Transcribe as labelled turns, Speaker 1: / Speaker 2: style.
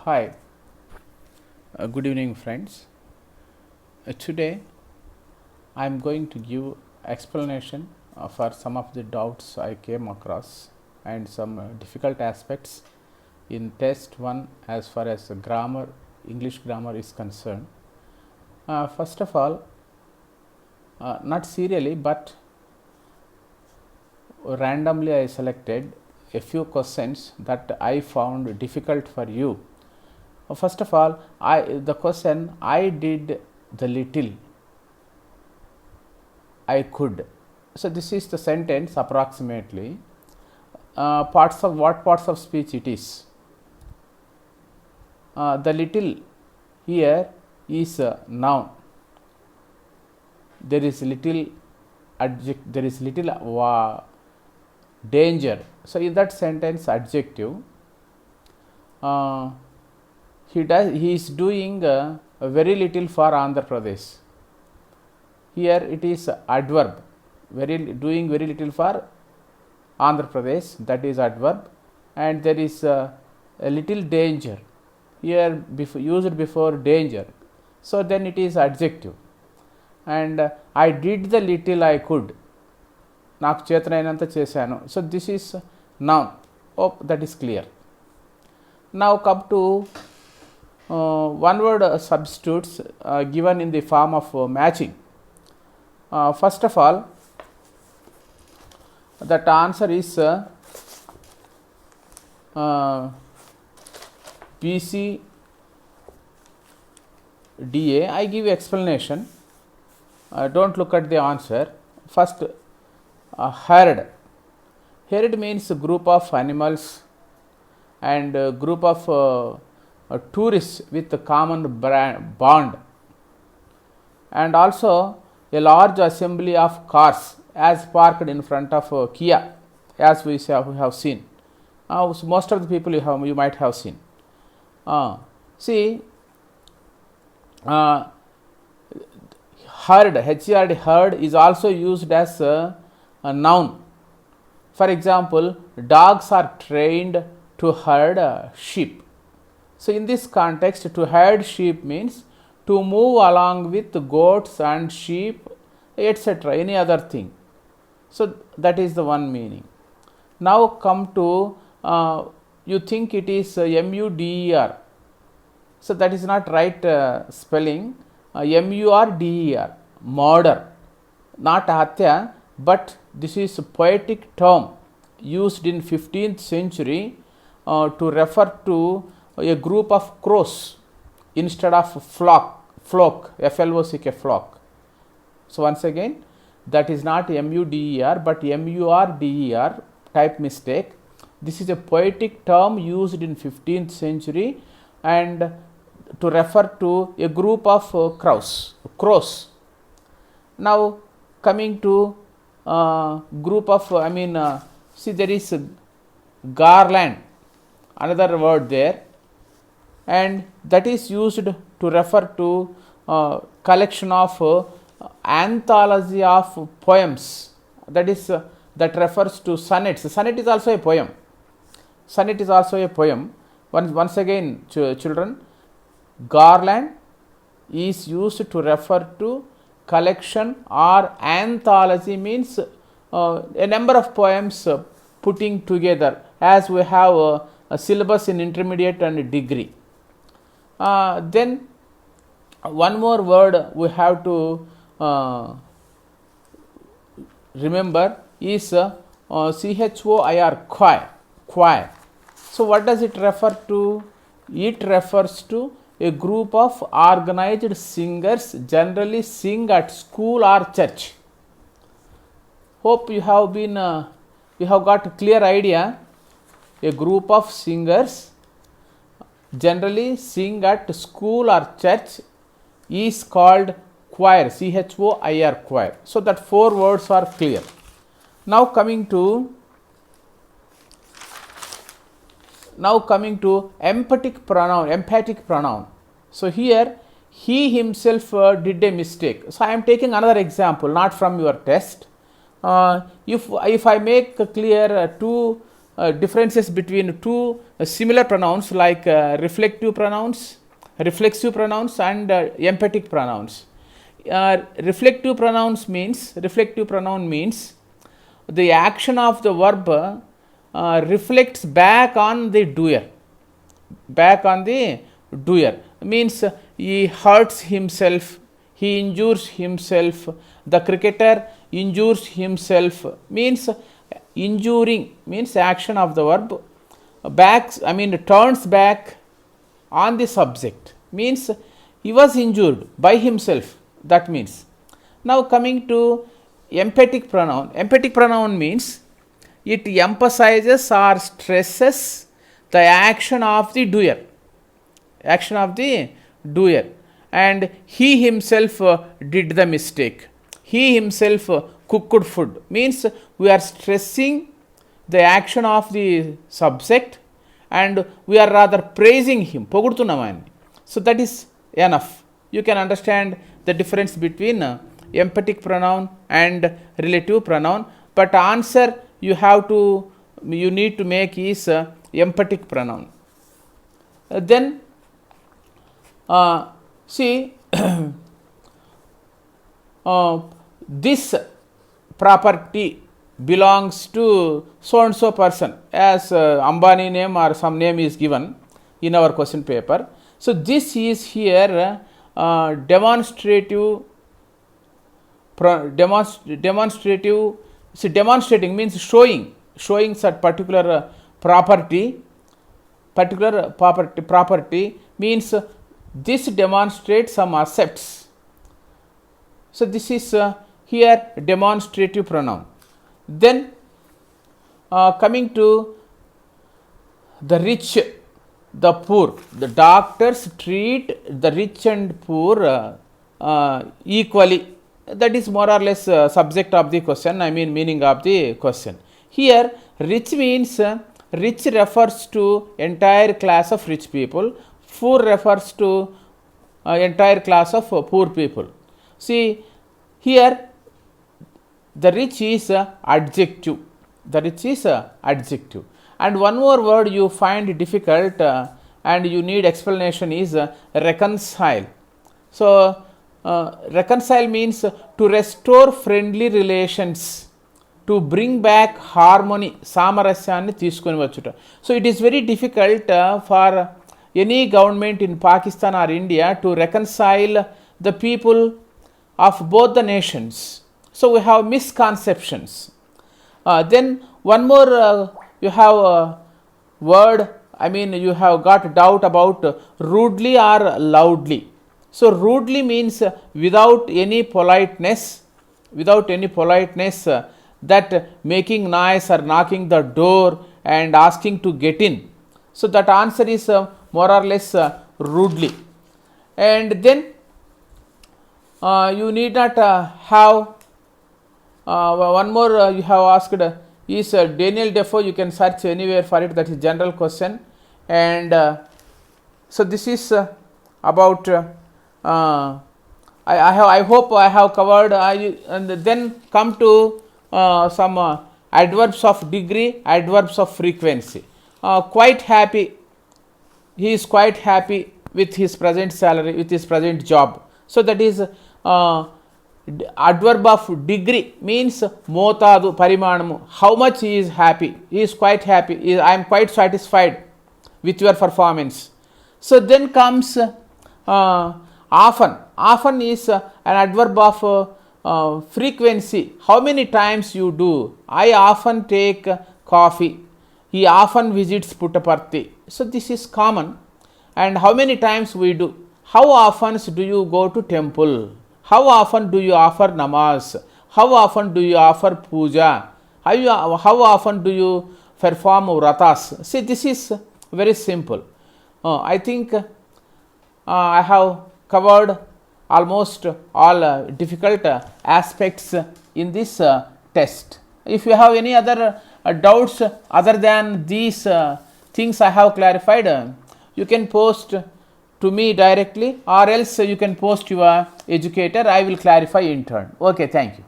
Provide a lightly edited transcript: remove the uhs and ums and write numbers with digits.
Speaker 1: Hi, good evening friends. Today I am going to give explanation for some of the doubts I came across and some difficult aspects in test 1 as far as grammar, English grammar is concerned. First of all, not serially but randomly I selected a few questions that I found difficult for you. First of all, the question, I did the little I could. So this is the sentence approximately. Parts of speech it is. The little here is a noun. There is little danger. So in that sentence adjective, he is doing very little for Andhra Pradesh. Here it is adverb, doing very little for Andhra Pradesh, that is adverb, and there is a little danger here used before danger. So then it is adjective, and I did the little I could. నాకు చేతనైనంత చేశాను. So this is noun. Hope that is clear. Now come to one word substitutes given in the form of matching. First of all, that answer is BCDA. I give explanation. Don't look at the answer. First, herd. Herd means a group of animals and a group of tourists with a common bond, and also a large assembly of cars as parked in front of Kia, as we have seen. So most of the people you might have seen. See, herd, herd is also used as a noun. For example, dogs are trained to herd sheep. So in this context, to herd sheep means to move along with goats and sheep, etc., any other thing. So that is the one meaning. Now come to, you think it is MUDER. So that is not right spelling. MURDER, murder, not hatya, but this is a poetic term used in 15th century to refer to a group of crows instead of flock, FLOCK, flock. So once again, that is not MUDER but MURDER, type mistake. This is a poetic term used in 15th century and to refer to a group of crows. Now coming to group of, see, there is garland, another word there, and that is used to refer to collection of anthology of poems, that is that refers to sonnets. Sonnet is also a poem. Once again, children, garland is used to refer to collection, or anthology means a number of poems putting together, as we have a syllabus in intermediate and degree. Then one more word we have to remember is CHOIR, choir. So what does it refer to? It refers to a group of organized singers generally sing at school or church. Hope you have got a clear idea. A group of singers generally sing at school or church is called choir, CHOIR, choir. So that 4 words are clear. Now coming to emphatic pronoun. So here he himself did a mistake. So I am taking another example, not from your test. If I make clear two differences between two similar pronouns like reflexive pronouns and emphatic pronouns. Reflective pronoun means the action of the verb reflects back on the doer. Means he hurts himself, he injures himself, the cricketer injures himself. Means injuring means action of the verb turns back on the subject, means he was injured by himself. That means, now coming to emphatic pronoun means it emphasizes or stresses the action of the doer, and he himself did the mistake, he himself cooked food. Means we are stressing the action of the subject and we are rather praising him, పొగుడుతున్నామని. So that is enough. You can understand the difference between emphatic pronoun and relative pronoun, but answer you need to make is emphatic pronoun. Then see this property belongs to so and so person, as Ambani name or some name is given in our question paper. So this is here demonstrating means showing such particular property means this demonstrates some accepts. So this is here demonstrative pronoun. Then coming to the rich, the poor, the doctors treat the rich and poor equally. That is more or less subject of the question, meaning of the question. Here rich means rich refers to entire class of rich people, poor refers to entire class of poor people. See here the rich is adjective, and one more word you find difficult and you need explanation is reconcile. So reconcile means to restore friendly relations, to bring back harmony, samarasyanni తీసుకొని వచ్చుట. So it is very difficult for any government in Pakistan or India to reconcile the people of both the nations. So we have misconceptions. Then one more you have a word, you have got doubt about rudely or loudly. So rudely means without any politeness, that making noise or knocking the door and asking to get in. So that answer is more or less rudely. And then you need not have one more you have asked is Daniel Defoe. You can search anywhere for it, that is general question. And so this is about I hope I have covered. And then come to some adverbs of degree, adverbs of frequency. Quite happy, he is quite happy with his present salary, with his present job. So that is adverb of degree means motadu, parimanamu, how much he is happy, he is quite happy, I am quite satisfied with your performance. So then comes often is an adverb of frequency, how many times you do. I often take coffee, he often visits Puttaparthi. So this is common. And how many times we do. How often do you go to temple? How often do you offer namaz? How often do you offer puja? How often do you perform vratas? See, this is very simple. I think I have covered almost all difficult aspects in this test. If you have any other doubts other than these things I have clarified, you can post to me directly, or else you can post your educator. I will clarify in turn. Okay, thank you.